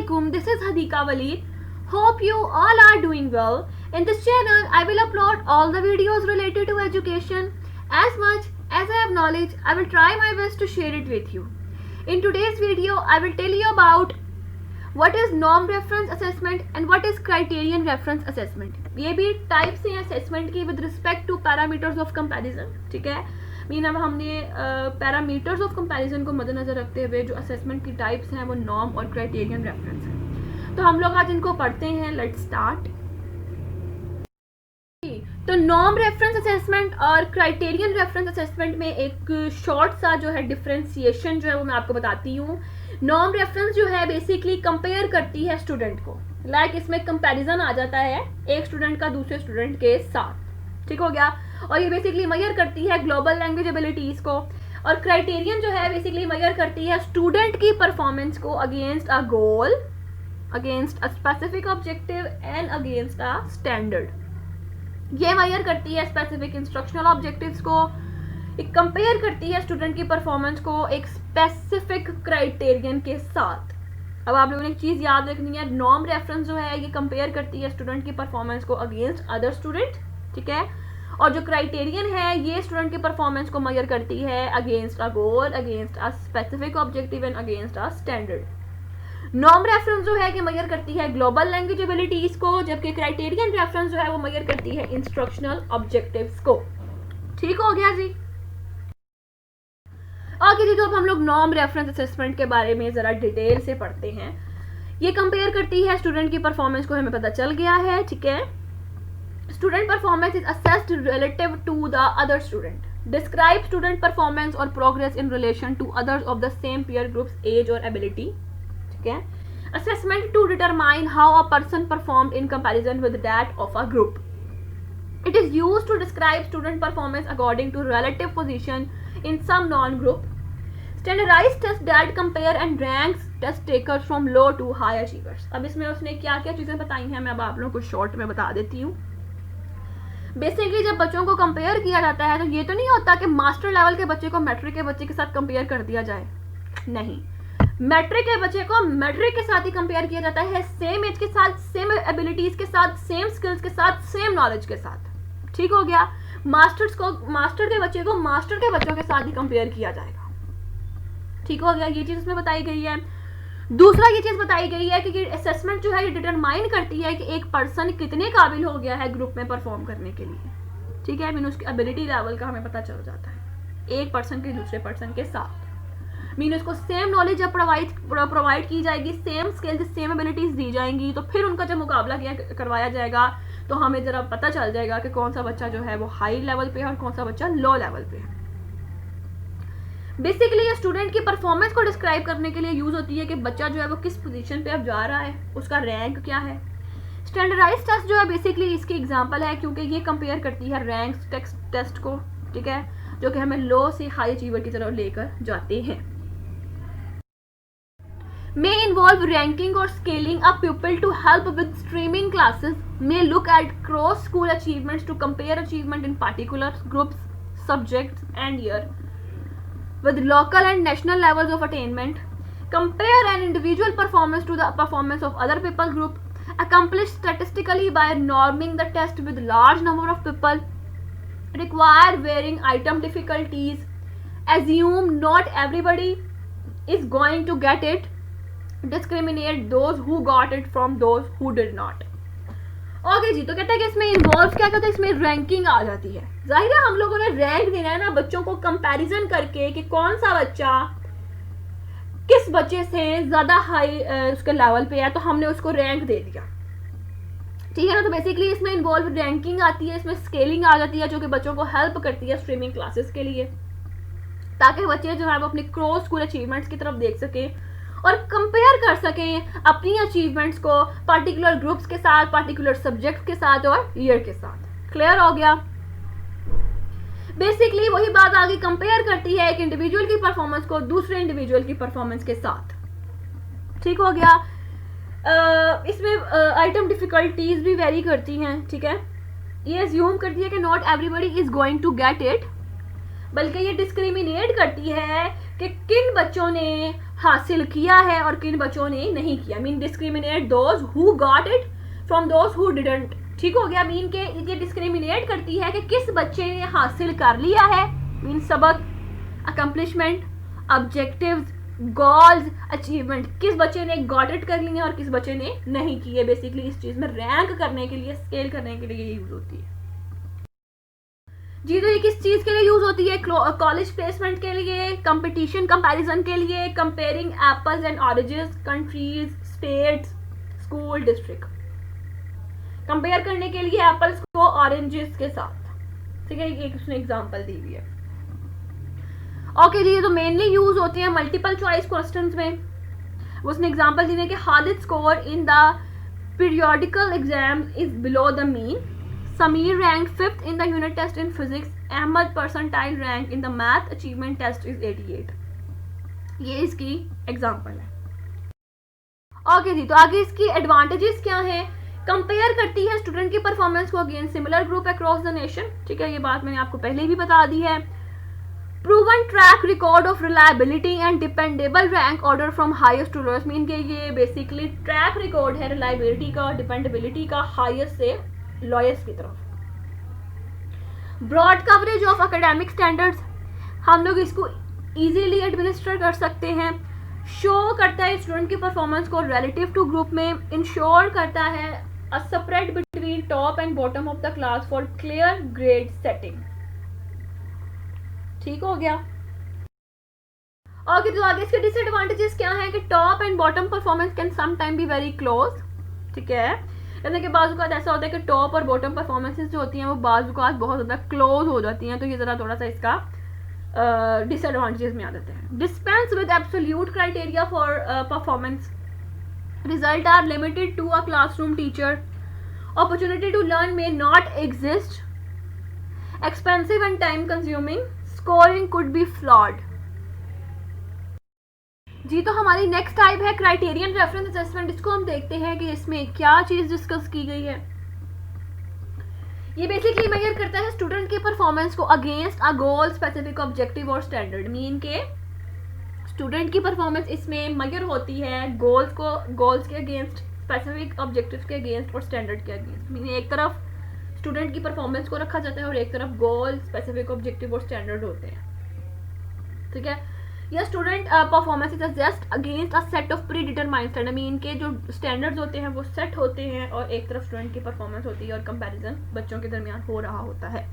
Assalamualaikum, this is Hadika Waleed. Hope you all are doing well. In this channel, I will upload all the videos related to education. As much as I have knowledge, I will try my best to share it with you. In today's video, I will tell you about what is norm reference assessment and what is criterion reference assessment. ये भी types हैं assessment की with respect to parameters of comparison. ठीक है, mean अब हमने parameters of comparison को मद्देनजर रखते हुए जो असेसमेंट की टाइप्स हैं वो नॉर्म और क्राइटेरियन रेफरेंस है. तो हम लोग आज इनको पढ़ते हैं. Let's start. तो नॉर्म रेफरेंस असेसमेंट और क्राइटेरियन रेफरेंस असेसमेंट में एक शॉर्ट सा जो है डिफरेंशिएशन जो है वो मैं आपको बताती हूँ. नॉर्म रेफरेंस जो है बेसिकली कंपेयर करती है स्टूडेंट को. लाइक इसमें कंपैरिजन आ जाता है एक स्टूडेंट का दूसरे स्टूडेंट के साथ. ठीक हो गया. और ये बेसिकली मेजर करती है ग्लोबल लैंग्वेज एबिलिटीज को. और क्राइटेरियन जो है बेसिकली मेजर करती है स्टूडेंट की परफॉर्मेंस को against a goal, against a specific objective and against a standard. ये मेजर करती है स्पेसिफिक इंस्ट्रक्शनल ऑब्जेक्टिव्स को. एक कंपेयर करती है स्टूडेंट की परफॉर्मेंस को एक स्पेसिफिक क्राइटेरियन के साथ. अब आप लोगों ने एक चीज याद रखनी है, नॉर्म रेफरेंस जो है ये कंपेयर करती है स्टूडेंट की परफॉर्मेंस को अगेंस्ट अदर स्टूडेंट. ठीक है. और जो क्राइटेरियन है ये स्टूडेंट की परफॉर्मेंस को मेजर करती है against a goal, against a specific objective and against a standard. Norm reference जो है कि मेजर करती है ग्लोबल लैंग्वेज एबिलिटीज को, जबकि क्राइटेरियन रेफरेंस जो है वो मेजर करती है इंस्ट्रक्शनल ऑब्जेक्टिव्स को. ठीक हो गया जी. आगे जी, तो अब हम लोग नॉर्म रेफरेंस असेसमेंट के बारे में जरा डिटेल से पढ़ते हैं. ये कंपेयर करती है स्टूडेंट की परफॉर्मेंस को, हमें पता चल गया है. ठीक है. Student performance is assessed relative to the other student. Describe student performance or progress in relation to others of the same peer group's age or ability. ठीक है. Assessment to determine how a person performed in comparison with that of a group. It is used to describe student performance according to relative position in some non-group. Standardized test that compare and ranks test takers from low to high achievers. अब इसमें उसने क्या क्या चीज़ें बताई हैं मैं अब आप लोगों को शॉर्ट में बता देती हूँ. बेसिकली जब बच्चों को कंपेयर किया जाता है तो ये तो नहीं होता कि मास्टर लेवल के बच्चे को मैट्रिक के बच्चे के साथ कंपेयर कर दिया जाए. नहीं, मैट्रिक के बच्चे को मैट्रिक के साथ ही कंपेयर किया जाता है, सेम एज के साथ, सेम एबिलिटीज के साथ, सेम स्किल्स के साथ, सेम नॉलेज के साथ. ठीक हो गया. मास्टर के बच्चे को मास्टर के बच्चों के साथ ही कंपेयर किया जाएगा. ठीक हो गया. ये चीज इसमें बताई गई है. दूसरा ये चीज बताई गई है कि असेसमेंट जो है ये डिटरमाइन करती है कि एक पर्सन कितने काबिल हो गया है ग्रुप में परफॉर्म करने के लिए. ठीक है. मीन उसकी एबिलिटी लेवल का हमें पता चल जाता है एक पर्सन के दूसरे पर्सन के साथ. मीन उसको सेम नॉलेज जब प्रोवाइड की जाएगी, सेम स्किल्स, सेम एबिलिटीज दी जाएंगी, तो फिर उनका जब मुकाबला करवाया जाएगा तो हमें जरा पता चल जाएगा कि कौन सा बच्चा जो है वो हाई लेवल पे है और कौन सा बच्चा लो लेवल पे है. बेसिकली ये स्टूडेंट की परफॉर्मेंस को डिस्क्राइब करने के लिए यूज होती है कि बच्चा जो है वो किस पोजीशन पे अब जा रहा है, उसका रैंक क्या है. स्टैंडर्डाइज्ड टेस्ट जो है बेसिकली इसकी एग्जांपल है क्योंकि ये कंपेयर करती है रैंक टेस्ट को. ठीक है. जो कि हमें लो से हाई अचीवर की तरफ लेकर जाते हैं. May involve ranking or scaling a pupil to help with streaming classes. May look at cross school achievements to compare achievement in particular groups, subjects and year with local and national levels of attainment. Compare an individual performance to the performance of other people group. Accomplish statistically by norming the test with large number of people. Require varying item difficulties. Assume not everybody is going to get it. Discriminate those who got it from those who did not. Okay ji. तो कहता है कि इसमें involve क्या होता है, इसमें ranking आ जाती है. जाहिर है हम लोगों ने रैंक देना है ना बच्चों को कंपैरिजन करके कि कौन सा बच्चा किस बच्चे से ज्यादा हाई उसके लेवल पे है, तो हमने उसको रैंक दे दिया. ठीक है ना. तो बेसिकली इसमें इन्वॉल्व रैंकिंग आती है, इसमें स्केलिंग आ जाती है जो कि बच्चों को हेल्प करती है स्ट्रीमिंग क्लासेस के लिए, ताकि बच्चे जो है वो अपने क्रॉस स्कूल अचीवमेंट्स की तरफ देख सकें और कंपेयर कर सकें अपनी अचीवमेंट्स को पर्टिकुलर ग्रुप्स के साथ, पर्टिकुलर सब्जेक्ट्स के साथ और ईयर के साथ. क्लियर हो गया. बेसिकली वही बात आगे कंपेयर करती है एक इंडिविजुअल की परफॉर्मेंस को दूसरे इंडिविजुअल की परफॉर्मेंस के साथ. ठीक हो गया. इसमें आइटम डिफिकल्टीज भी वेरी करती हैं. ठीक है. ये अज्यूम करती है कि not everybody is going to get it, बल्कि ये डिस्क्रिमिनेट करती है कि किन बच्चों ने हासिल किया है और किन बच्चों ने नहीं किया। Mean discriminate those who got it from those who didn't. ठीक हो गया। मीन के ये डिस्क्रिमिनेट करती है कि किस बच्चे ने हासिल कर लिया है, मीन सबक, अकम्पलिशमेंट, ऑब्जेक्टिव्स, गोल्स, अचीवमेंट, किस बच्चे ने गॉट इट कर लिया और किस बच्चे ने नहीं किए। बेसिकली इस चीज में रैंक करने के लिए, स्केल करने के लिए यूज होती है जी। तो ये किस चीज के लिए यूज होती है? कॉलेज प्लेसमेंट के लिए, कंपटीशन कंपैरिजन के लिए, comparing apples and oranges, countries, states, school, district, compare करने के लिए एप्पल्स को ऑरेंजेस के साथ। ठीक है, एक उसने एग्जांपल दी हुई है। ओके जी, तो मेनली यूज होते हैं मल्टीपल चॉइस क्वेश्चंस में। उसने एग्जांपल दी है कि Khalid score in the periodical exam is below the mean, Sameer ranked 5th in the unit test in physics, Ahmed percentile rank in the math achievement test is 88। ये इसकी example है। Okay ji, तो आगे इसकी एडवांटेजेस क्या हैं? कंपेयर करती है स्टूडेंट की परफॉर्मेंस को against similar group across the nation. ठीक है, ये बात मैंने आपको पहले भी बता दी है। Proven track record of reliability and dependable rank order from highest to lowest. Mean के ये बेसिकली ट्रैक रिकॉर्ड है रिलायबिलिटी का, डिपेंडेबिलिटी का, हाईएस्ट से लॉयर्स की तरफ। Broad coverage of academic standards, हम लोग इसको इजीली एडमिनिस्टर कर सकते हैं। शो करता है स्टूडेंट की परफॉर्मेंस को रिलेटिव टू ग्रुप में। इंश्योर करता है a separate between top and bottom of the class for clear grade setting. ठीक हो गया। ओके, तो आगे इसके डिसएडवांटेजेस क्या है कि top and bottom performance can some time be very close. ठीक है, यानी कि बाज़ ऐसा होता है कि टॉप और बॉटम परफॉर्मेंसेस जो होती हैं वो बाज़ बहुत ज़्यादा क्लोज हो जाती हैं। तो ये ज़रा थोड़ा सा इसका डिसएडवांटेजेस में आ जाते हैं। Dispense with absolute criteria for performance, result are limited to a classroom teacher, opportunity to learn may not exist, expensive and time consuming, scoring could be flawed. जी, तो हमारी नेक्स्ट टाइप है क्राइटेरियन रेफरेंस असेसमेंट। इसको हम देखते हैं कि इसमें क्या चीज डिस्कस की गई है। ये बेसिकली मेजर करता है स्टूडेंट की परफॉर्मेंस को against a goal, specific, objective और स्टैंडर्ड। मीन के स्टूडेंट की परफॉर्मेंस इसमें मेजर होती है गोल्स के अगेंस्ट, स्पेसिफिक ऑब्जेक्टिव्स के अगेंस्ट और स्टैंडर्ड के अगेंस्ट। मीन एक तरफ स्टूडेंट की परफॉर्मेंस को रखा जाता है और एक तरफ गोल, स्पेसिफिक, ऑब्जेक्टिव और स्टैंडर्ड होते हैं। ठीक है, या student performance is just against a set of pre determined standard. Mean के जो स्टैंडर्ड्स होते हैं वो सेट होते हैं और एक तरफ स्टूडेंट की परफॉर्मेंस होती है और कंपैरिजन बच्चों के दरमियान हो रहा होता है।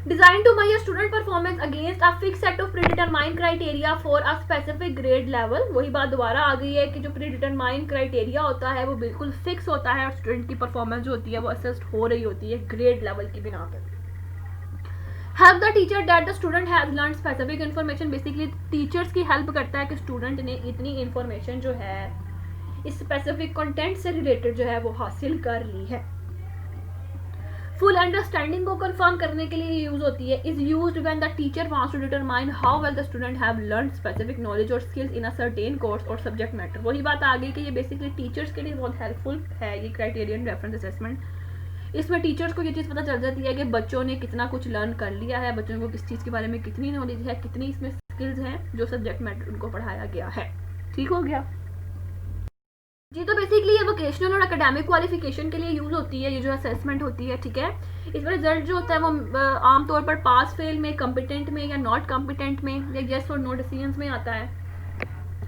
Design to measure student performance against a fix set of predetermined criteria for a specific grade level. वही बात दोबारा आ गई है कि जो प्री डिटरमाइंड क्राइटेरिया होता है वो बिल्कुल फिक्स होता है और स्टूडेंट की परफॉर्मेंस जो होती है वो असेस्ड हो रही होती है ग्रेड लेवल की बिना पर। Help the teacher that the student has learn specific information. Basically teachers की हेल्प करता है कि स्टूडेंट ने इतनी इन्फॉर्मेशन जो है इस स्पेसिफिक कंटेंट से रिलेटेड जो है वो हासिल कर ली है। फुल अंडरस्टैंडिंग को कंफर्म करने के लिए यूज होती है। Is used when the teacher wants to determine how well the student have learn specific knowledge और skills in a certain course और सब्जेक्ट मैटर। वही बात आ गई कि ये बेसिकली टीचर्स के लिए बहुत हेल्पफुल है ये क्राइटेरियन रेफरेंस असेसमेंट। इसमें टीचर्स को ये चीज़ पता चल जाती है कि बच्चों ने कितना कुछ लर्न कर लिया है, बच्चों को किस चीज़ के बारे में कितनी नॉलेज है, कितनी इसमें स्किल्स हैं जो सब्जेक्ट मैटर उनको पढ़ाया गया है। ठीक हो गया जी। तो बेसिकली ये वोकेशनल और एकेडमिक क्वालिफिकेशन के लिए यूज होती है ये जो असेसमेंट होती है। ठीक है, इसमें रिजल्ट जो होता है वो आमतौर पर पास फेल में, कॉम्पिटेंट में या नॉट कॉम्पिटेंट में या येस और नो डिसीजंस में आता है।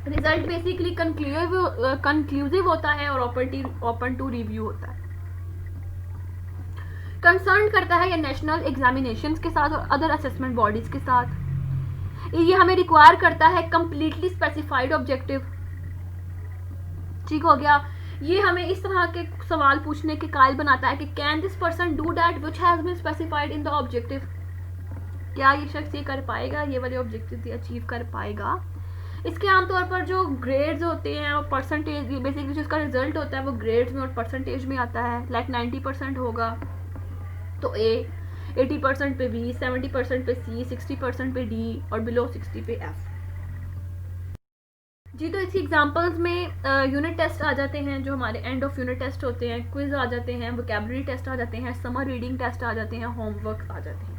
रिजल्ट बेसिकली कंक्लूसिव होता है और ओपन टू रिव्यू होता है। कंसर्न करता है ये नेशनल एग्जामिनेशंस के साथ और अदर असेसमेंट बॉडीज के साथ। ये हमें रिक्वायर करता है कंप्लीटली स्पेसिफाइड ऑब्जेक्टिव। ठीक हो गया, ये हमें इस तरह के सवाल पूछने के कायल बनाता है कि can this person do that which has been specified in the objective. क्या ये शख्स ये कर पाएगा, ये वाले ऑब्जेक्टिव अचीव कर पाएगा। इसके आमतौर पर जो ग्रेड्स होते हैं और परसेंटेज, बेसिकली जो इसका रिजल्ट होता है वो ग्रेड्स में और परसेंटेज में आता है। लाइक 90% होगा तो ए, 80% पे बी, 70% पे सी, 60% पे डी और बिलो 60 पे एफ। जी, तो इसी एग्जांपल्स में यूनिट टेस्ट आ जाते हैं जो हमारे एंड ऑफ यूनिट टेस्ट होते हैं, क्विज आ जाते हैं, वोकैबुलरी टेस्ट आ जाते हैं, समर रीडिंग टेस्ट आ जाते हैं, होमवर्क आ जाते हैं।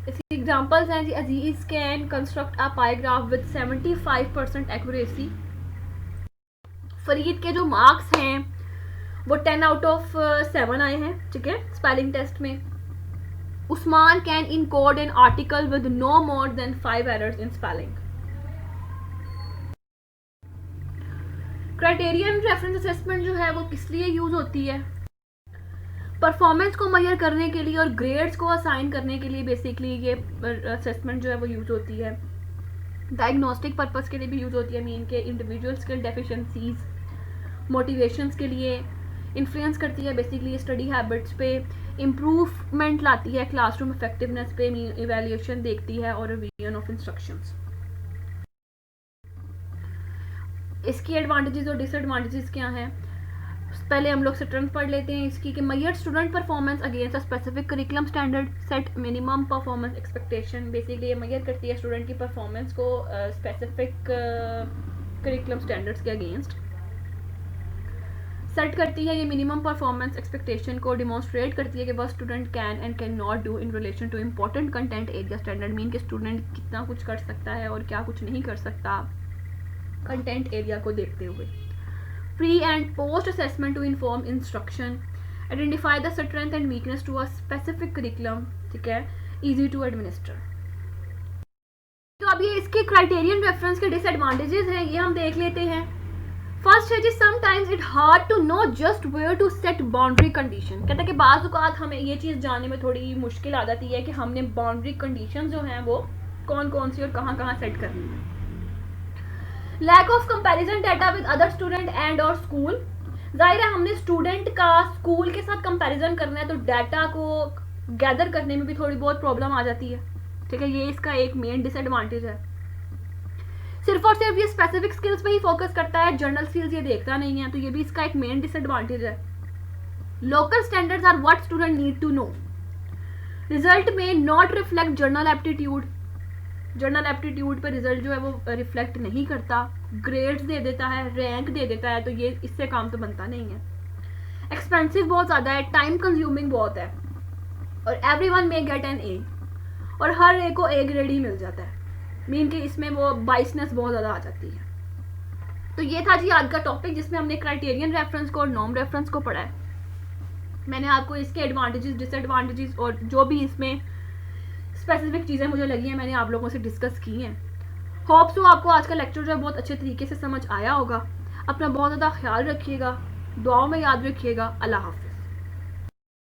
इसकी एग्जाम्पल्स हैं जी, Aziz can construct a pie graph with 75% accuracy. Farid के जो मार्क्स हैं वो 10 आउट ऑफ 7 आए हैं, ठीक है, स्पेलिंग टेस्ट में। Usman can encode an article with no more than 5 errors in spelling. Criterion reference assessment जो है वो किस लिए यूज होती है? परफॉर्मेंस को मेजर करने के लिए और ग्रेड्स को असाइन करने के लिए बेसिकली ये असेसमेंट जो है वो यूज होती है। डायग्नोस्टिक पर्पस के लिए भी यूज होती है, मीन के इंडिविजुअल स्किल डेफिशिएंसीज, मोटिवेशंस के लिए इन्फ्लुएंस करती है बेसिकली स्टडी हैबिट्स पे, इम्प्रूवमेंट लाती है क्लासरूम इफेक्टिवनेस पे, इवैल्यूएशन देखती है और रिवीजन ऑफ इंस्ट्रक्शंस। इसकी एडवांटेजेस और डिसएडवांटेजेस क्या हैं? पहले हम लोग स्ट्रेंथ पढ़ लेते हैं इसकी कि measure student performance against a specific curriculum standard, set minimum performance expectation. Basically ये मेजर करती है स्टूडेंट की परफॉर्मेंस को स्पेसिफिक करिकुलम स्टैंडर्ड्स के अगेंस्ट। सेट करती है ये मिनिमम परफॉर्मेंस एक्सपेक्टेशन को, डिमॉन्स्ट्रेट करती है कि वह student can and can not do in relation to important content area standard, mean के स्टूडेंट कितना कुछ कर सकता है और क्या कुछ नहीं कर सकता कंटेंट एरिया को देखते हुए। Pre and post assessment to inform instruction, identify the strength and weakness to a specific curriculum, ठीक है, इजी टू एडमिनिस्टर। तो अब ये इसके क्राइटेरियन रेफरेंस के डिसएडवांटेजेस हैं, ये हम देख लेते हैं। फर्स्ट है जी, sometimes it hard to know just where to set boundary condition. कहता है कि बाज़ औक़ात हमें ये चीज़ जानने में थोड़ी मुश्किल आ जाती है कि हमने बाउंड्री कंडीशन जो हैं वो कौन कौन सी और कहाँ कहाँ सेट करनी है। Lack of comparison data with other student and और स्कूल, जाहिर है हमने स्टूडेंट का स्कूल के साथ कंपैरिजन करना है तो डाटा को गैदर करने में भी थोड़ी बहुत प्रॉब्लम आ जाती है, ठीक है, ये इसका एक मेन डिसएडवांटेज है। सिर्फ और सिर्फ ये स्पेसिफिक स्किल्स पे ही फोकस करता है, जनरल स्किल्स ये देखता नहीं है, तो ये भी इसका एक मेन डिसएडवांटेज है। Local standards are what student need to know, result may not reflect general aptitude, general aptitude पे रिजल्ट जो है वो रिफ्लेक्ट नहीं करता, ग्रेड्स दे देता है, रैंक दे देता है, तो ये इससे काम तो बनता नहीं है। एक्सपेंसिव बहुत ज़्यादा है, टाइम कंज्यूमिंग बहुत है, और everyone may get an A, और हर एक को ए ग्रेड ही मिल जाता है, मीन कि इसमें वो बाइसनेस बहुत ज़्यादा आ जाती है। तो ये था जी आज का टॉपिक जिसमें हमने क्राइटेरियन रेफरेंस को और नॉर्म रेफरेंस को पढ़ा है। मैंने आपको इसके एडवांटेजेस, डिसएडवांटेजेस और जो भी इसमें स्पेसिफिक चीज़ें मुझे लगी हैं मैंने आप लोगों से डिस्कस की हैं। होप सो आपको आज का लेक्चर जो है बहुत अच्छे तरीके से समझ आया होगा। अपना बहुत ज़्यादा ख्याल रखिएगा, दुआओं में याद रखिएगा। अल्लाह हाफ़िज़।